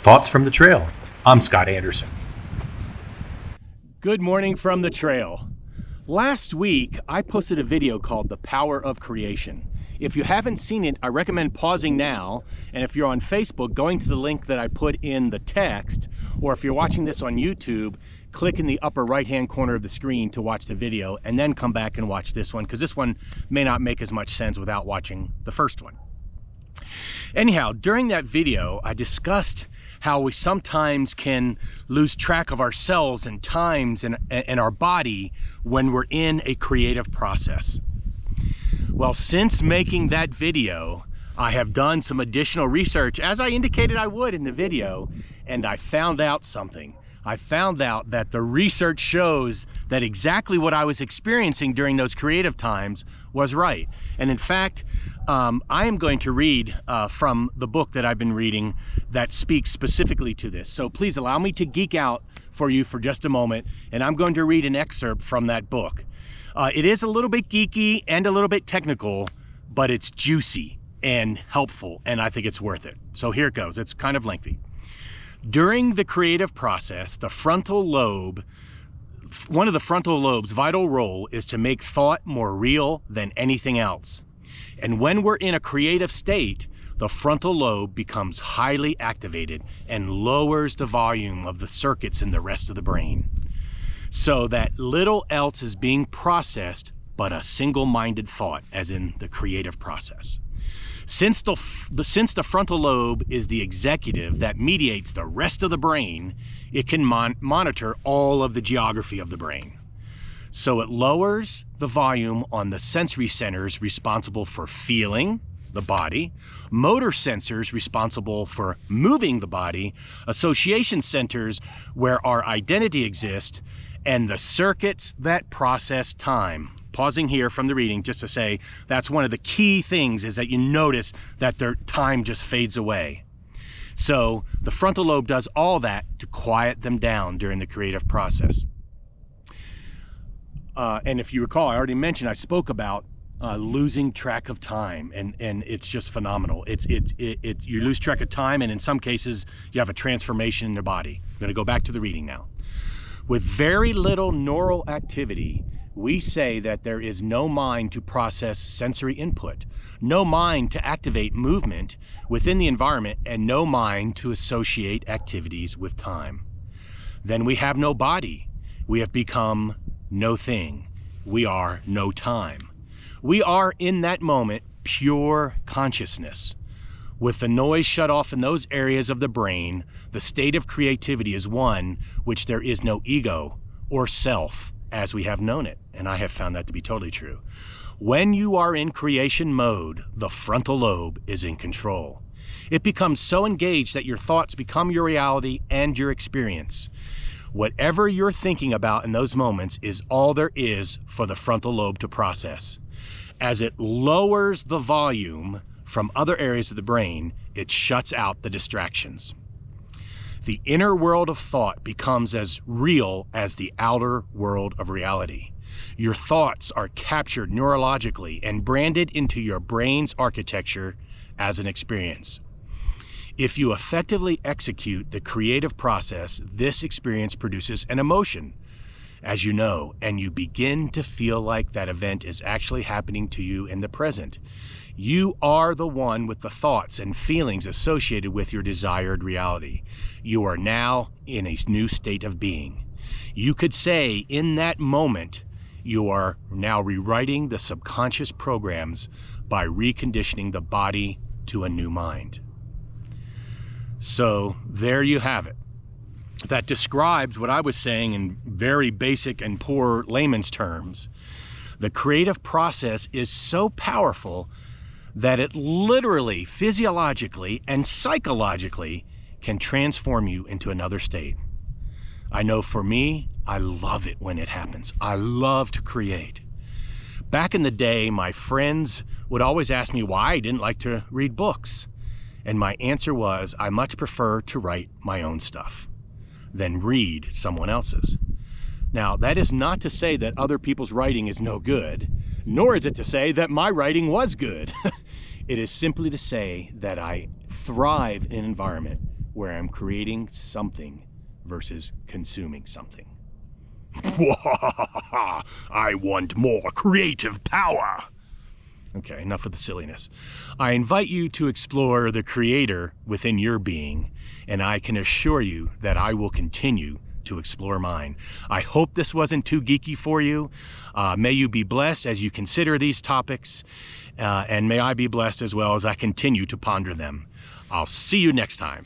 Thoughts from the Trail. I'm Scott Anderson. Good morning from the trail. Last week, I posted a video called The Power of Creation. If you haven't seen it, I recommend pausing now, and if you're on Facebook, going to the link that I put in the text, or if you're watching this on YouTube, click in the upper right-hand corner of the screen to watch the video, and then come back and watch this one, because this one may not make as much sense without watching the first one. Anyhow, during that video, I discussed how we sometimes can lose track of ourselves and times and our body when we're in a creative process. Well, since making that video, I have done some additional research, as I indicated I would in the video, and I found out something. I found out that the research shows that exactly what I was experiencing during those creative times was right. And in fact, I am going to read from the book that I've been reading that speaks specifically to this. So please allow me to geek out for you for just a moment, and I'm going to read an excerpt from that book. It is a little bit geeky and a little bit technical, but it's juicy and helpful, and I think it's worth it. So here it goes. It's kind of lengthy. During the creative process, the frontal lobe, one of the frontal lobe's vital role is to make thought more real than anything else. And when we're in a creative state, the frontal lobe becomes highly activated and lowers the volume of the circuits in the rest of the brain, so that little else is being processed but a single-minded thought, as in the creative process. Since the frontal lobe is the executive that mediates the rest of the brain, it can monitor all of the geography of the brain. So it lowers the volume on the sensory centers responsible for feeling the body, motor sensors responsible for moving the body, association centers where our identity exists, and the circuits that process time. Pausing here from the reading just to say that's one of the key things, is that you notice that their time just fades away. So the frontal lobe does all that to quiet them down during the creative process. And if you recall, I already mentioned, I spoke about losing track of time, and it's just phenomenal. You lose track of time, and in some cases you have a transformation in the body. I'm going to go back to the reading now. With very little neural activity, we say that there is no mind to process sensory input, no mind to activate movement within the environment, and no mind to associate activities with time. Then we have no body. We have become no thing. We are no time. We are in that moment pure consciousness. With the noise shut off in those areas of the brain, the state of creativity is one which there is no ego or self as we have known it, and I have found that to be totally true. When you are in creation mode, the frontal lobe is in control. It becomes so engaged that your thoughts become your reality and your experience. Whatever you're thinking about in those moments is all there is for the frontal lobe to process. As it lowers the volume from other areas of the brain, it shuts out the distractions. The inner world of thought becomes as real as the outer world of reality. Your thoughts are captured neurologically and branded into your brain's architecture as an experience. If you effectively execute the creative process, this experience produces an emotion, as you know, and you begin to feel like that event is actually happening to you in the present. You are the one with the thoughts and feelings associated with your desired reality. You are now in a new state of being. You could say in that moment, you are now rewriting the subconscious programs by reconditioning the body to a new mind. So there you have it. That describes what I was saying in very basic and poor layman's terms. The creative process is so powerful that it literally, physiologically, and psychologically can transform you into another state. I know for me, I love it when it happens. I love to create. Back in the day, my friends would always ask me why I didn't like to read books. And my answer was, I much prefer to write my own stuff than read someone else's. Now, that is not to say that other people's writing is no good, nor is it to say that my writing was good. It is simply to say that I thrive in an environment where I'm creating something versus consuming something. I want more creative power. Okay, enough of the silliness. I invite you to explore the creator within your being, and I can assure you that I will continue to explore mine. I hope this wasn't too geeky for you. May you be blessed as you consider these topics, and may I be blessed as well as I continue to ponder them. I'll see you next time.